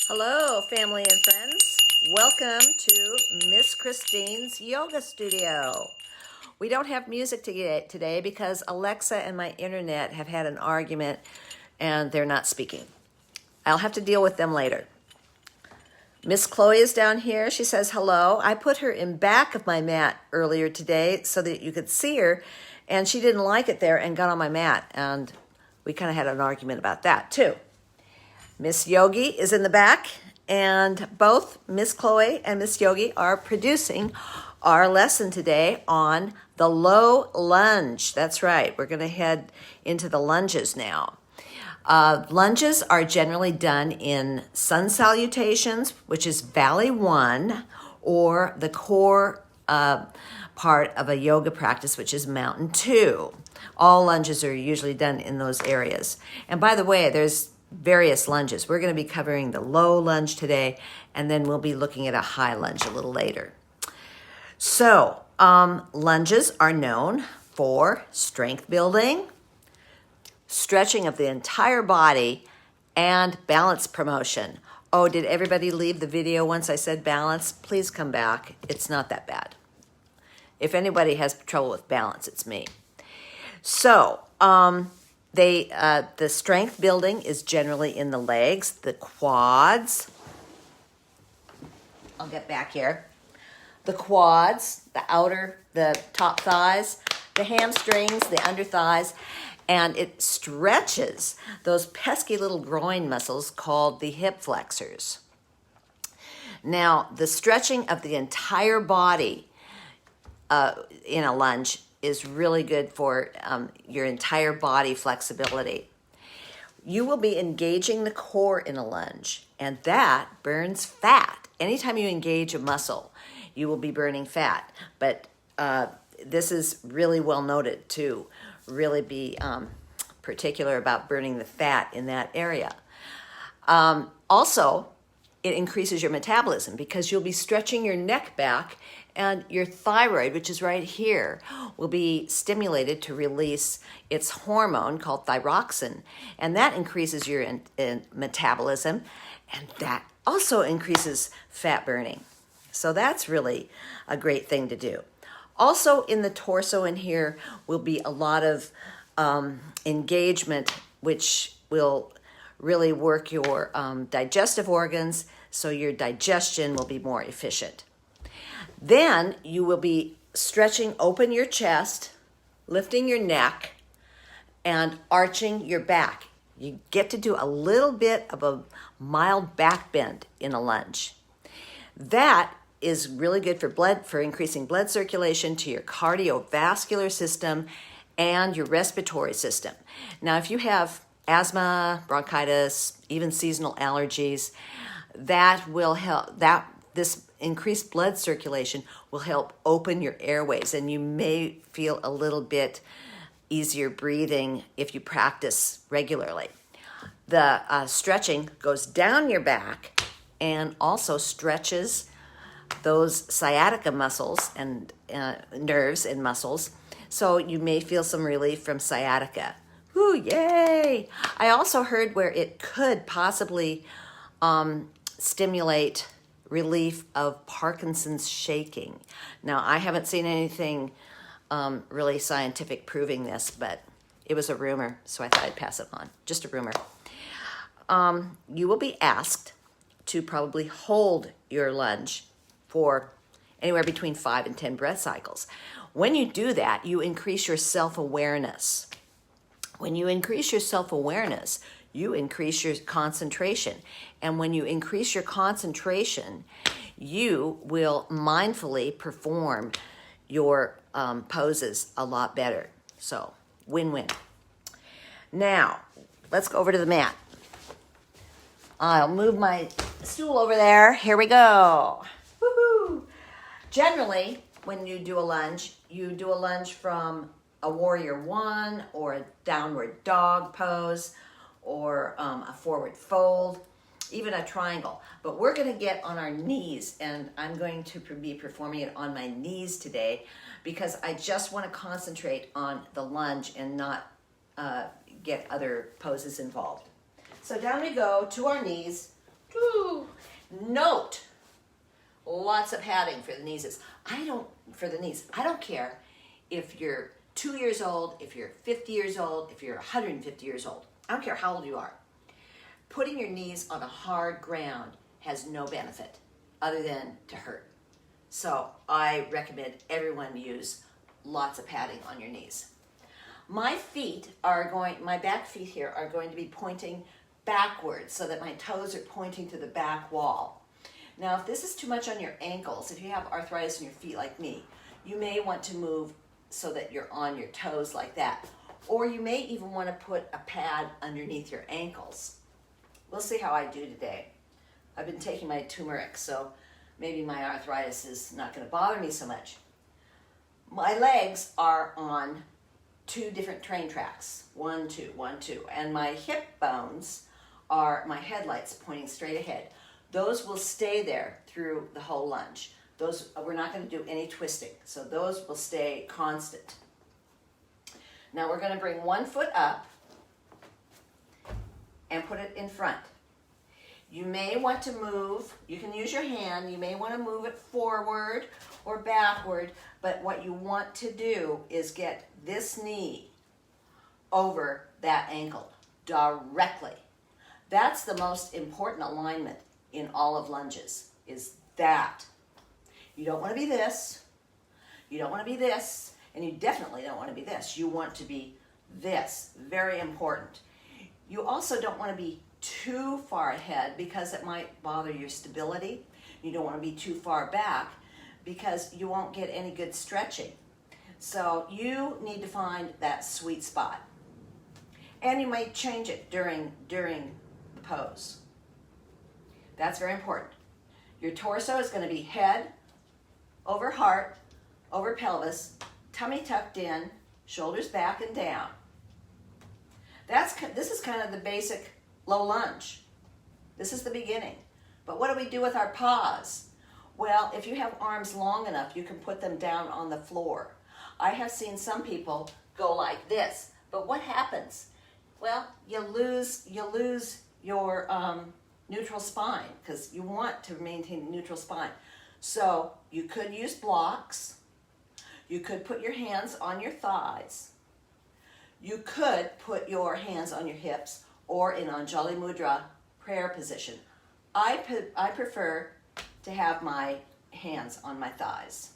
Hello, family and friends. Welcome to Miss Christine's Yoga Studio. We don't have music today because Alexa and my internet have had an argument and they're not speaking. I'll have to deal with them later. Miss Chloe is down here. She says hello. I put her in back of my mat earlier today so that you could see her, and she didn't like it there and got on my mat, and we kind of had an argument about that too. Miss Yogi is in the back, and both Miss Chloe and Miss Yogi are producing our lesson today on the low lunge. That's right. We're going to head into the lunges now. Lunges are generally done in sun salutations, which is Valley 1, or the core part of a yoga practice, which is Mountain 2. All lunges are usually done in those areas. And by the way, there's various lunges. We're going to be covering the low lunge today, and then we'll be looking at a high lunge a little later. So, lunges are known for strength building, stretching of the entire body, and balance promotion. Oh, did everybody leave the video once I said balance? Please come back. It's not that bad. If anybody has trouble with balance, it's me. So, the strength building is generally in the legs, the quads. I'll get back here. The quads, the top thighs, the hamstrings, the under thighs, and it stretches those pesky little groin muscles called the hip flexors. Now, the stretching of the entire body in a lunge is really good for your entire body flexibility. You will be engaging the core in a lunge, and that burns fat. Anytime you engage a muscle, you will be burning fat. But this is really well noted to really be particular about burning the fat in that area. Also, it increases your metabolism because you'll be stretching your neck back, and your thyroid, which is right here, will be stimulated to release its hormone called thyroxine, and that increases your metabolism, and that also increases fat burning. So that's really a great thing to do. Also in the torso in here will be a lot of engagement, which will really work your digestive organs, so your digestion will be more efficient. Then you will be stretching open your chest, lifting your neck, and arching your back. You get to do a little bit of a mild back bend in a lunge. That is really good for increasing blood circulation to your cardiovascular system and your respiratory system. Now, if you have asthma, bronchitis, even seasonal allergies, that will help. This increased blood circulation will help open your airways, and you may feel a little bit easier breathing if you practice regularly. The stretching goes down your back and also stretches those sciatica muscles and nerves and muscles, so you may feel some relief from sciatica. Woo, yay! I also heard where it could possibly stimulate relief of Parkinson's shaking. Now, I haven't seen anything really scientific proving this, but it was a rumor, so I thought I'd pass it on. Just a rumor. You will be asked to probably hold your lunge for anywhere between 5 and 10 breath cycles. When you do that, you increase your self-awareness. When you increase your self-awareness, you increase your concentration. And when you increase your concentration, you will mindfully perform your poses a lot better. So, win-win. Now, let's go over to the mat. I'll move my stool over there. Here we go. Woohoo! Generally, when you do a lunge from a warrior 1 or a downward dog pose, or a forward fold, even a triangle. But we're going to get on our knees, and I'm going to be performing it on my knees today because I just want to concentrate on the lunge and not get other poses involved. So down we go to our knees, Woo. Note, lots of padding for the knees. I don't care if you're 2 years old, if you're 50 years old, if you're 150 years old. I don't care how old you are. Putting your knees on a hard ground has no benefit other than to hurt. So I recommend everyone use lots of padding on your knees. My back feet here are going to be pointing backwards so that my toes are pointing to the back wall. Now, if this is too much on your ankles, if you have arthritis in your feet like me, you may want to move so that you're on your toes like that. Or you may even want to put a pad underneath your ankles. We'll see how I do today. I've been taking my turmeric, so maybe my arthritis is not going to bother me so much. My legs are on 2 different train tracks. 1, 2, 1, 2. And my hip bones are my headlights pointing straight ahead. Those will stay there through the whole lunge. We're not going to do any twisting, so those will stay constant. Now we're going to bring one foot up and put it in front. You may want to move, you can use your hand, you may want to move it forward or backward, but what you want to do is get this knee over that ankle directly. That's the most important alignment in all of lunges, is that. You don't want to be this, you don't want to be this, and you definitely don't want to be this. You want to be this. Very important. You also don't want to be too far ahead because it might bother your stability. You don't want to be too far back because you won't get any good stretching. So you need to find that sweet spot. And you might change it during the pose. That's very important. Your torso is going to be head over heart, over pelvis, tummy tucked in, shoulders back and down. This is kind of the basic low lunge. This is the beginning. But what do we do with our paws? Well, if you have arms long enough, you can put them down on the floor. I have seen some people go like this. But what happens? Well, you lose your neutral spine because you want to maintain a neutral spine. So you could use blocks. You could put your hands on your thighs. You could put your hands on your hips or in Anjali Mudra prayer position. I prefer to have my hands on my thighs.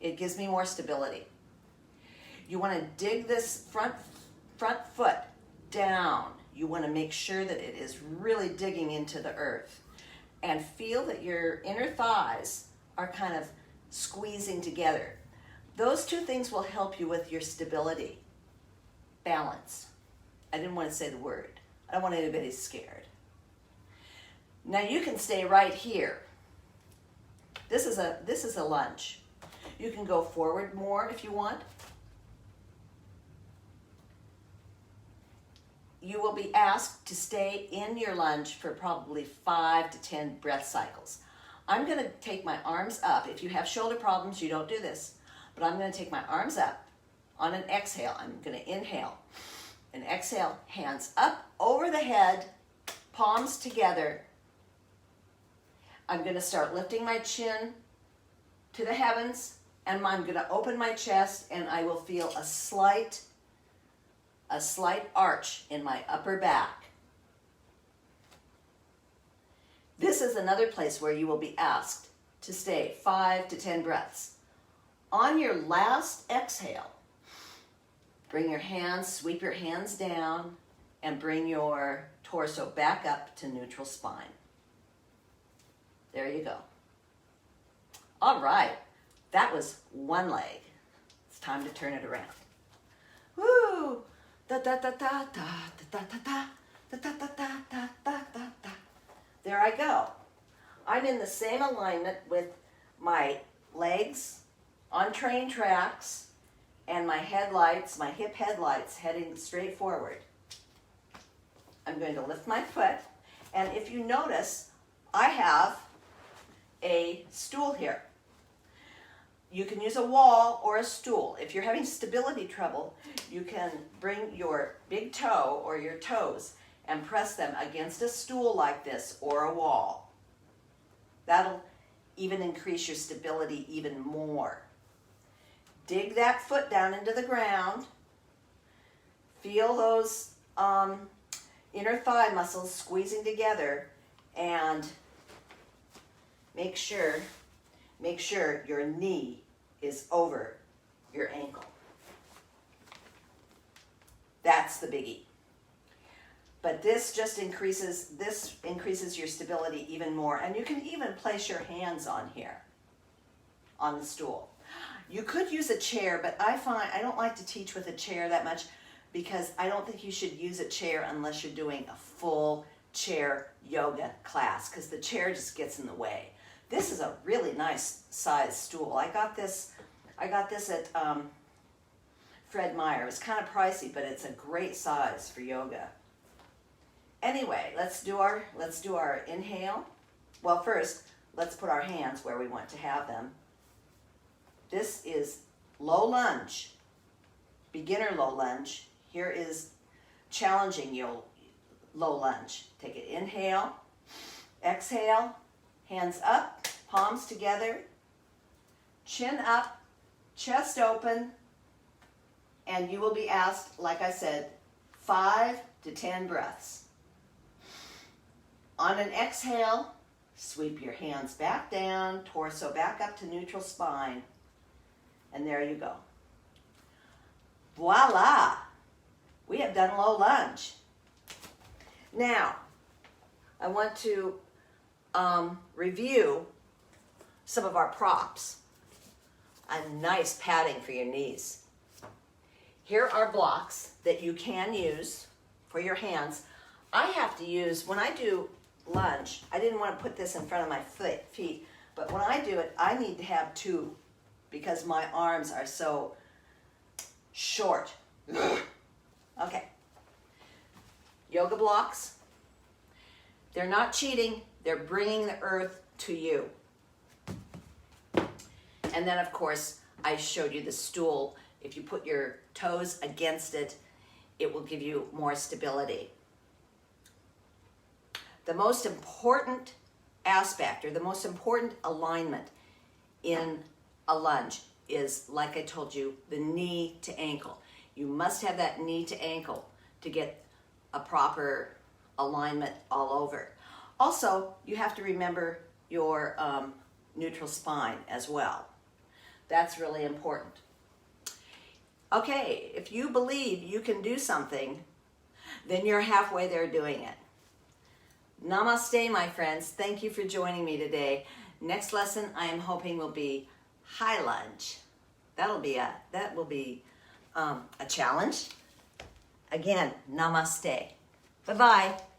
It gives me more stability. You want to dig this front foot down. You want to make sure that it is really digging into the earth and feel that your inner thighs are kind of squeezing together. Those 2 things will help you with your stability. Balance. I didn't want to say the word. I don't want anybody scared. Now you can stay right here. This is a lunge. You can go forward more if you want. You will be asked to stay in your lunge for probably 5 to 10 breath cycles. I'm going to take my arms up. If you have shoulder problems, you don't do this. But I'm going to take my arms up. On an exhale, I'm going to inhale. And exhale, hands up over the head, palms together. I'm going to start lifting my chin to the heavens, and I'm going to open my chest, and I will feel a slight arch in my upper back. This is another place where you will be asked to stay 5 to 10 breaths. On your last exhale, bring your hands, sweep your hands down, and bring your torso back up to neutral spine. There you go. All right, that was one leg. It's time to turn it around. Woo! Da da da da da da da da da da da da da da da da. There I go. I'm in the same alignment with my legs on train tracks and my headlights, my hip headlights heading straight forward. I'm going to lift my foot, and if you notice, I have a stool here. You can use a wall or a stool. If you're having stability trouble, you can bring your big toe or your toes and press them against a stool like this or a wall. That'll even increase your stability even more. Dig that foot down into the ground. Feel those inner thigh muscles squeezing together, and make sure your knee is over your ankle. That's the biggie. But this just increases your stability even more. And you can even place your hands on here, on the stool. You could use a chair, but I don't like to teach with a chair that much, because I don't think you should use a chair unless you're doing a full chair yoga class, because the chair just gets in the way. This is a really nice size stool. I got this at Fred Meyer. It's kind of pricey, but it's a great size for yoga. Anyway, let's do our inhale. Well, first, let's put our hands where we want to have them. This is low lunge, beginner low lunge. Here is challenging low lunge. Take it, inhale, exhale, hands up, palms together, chin up, chest open, and you will be asked, like I said, 5 to 10 breaths. On an exhale, sweep your hands back down, torso back up to neutral spine, and there you go. Voila! We have done low lunge. Now, I want to review some of our props. A nice padding for your knees. Here are blocks that you can use for your hands. I have to use, when I do lunge, I didn't want to put this in front of my feet, but when I do it, I need to have 2 because my arms are so short. Okay. Yoga blocks. They're not cheating. They're bringing the earth to you. And then, of course, I showed you the stool. If you put your toes against it, it will give you more stability. The most important aspect, or the most important alignment in a lunge is, like I told you, the knee to ankle. You must have that knee to ankle to get a proper alignment all over. Also, you have to remember your neutral spine as well. That's really important. Okay, if you believe you can do something, then you're halfway there doing it. Namaste, my friends. Thank you for joining me today. Next lesson I am hoping will be high lunge. That will be a challenge. Again, namaste. Bye-bye.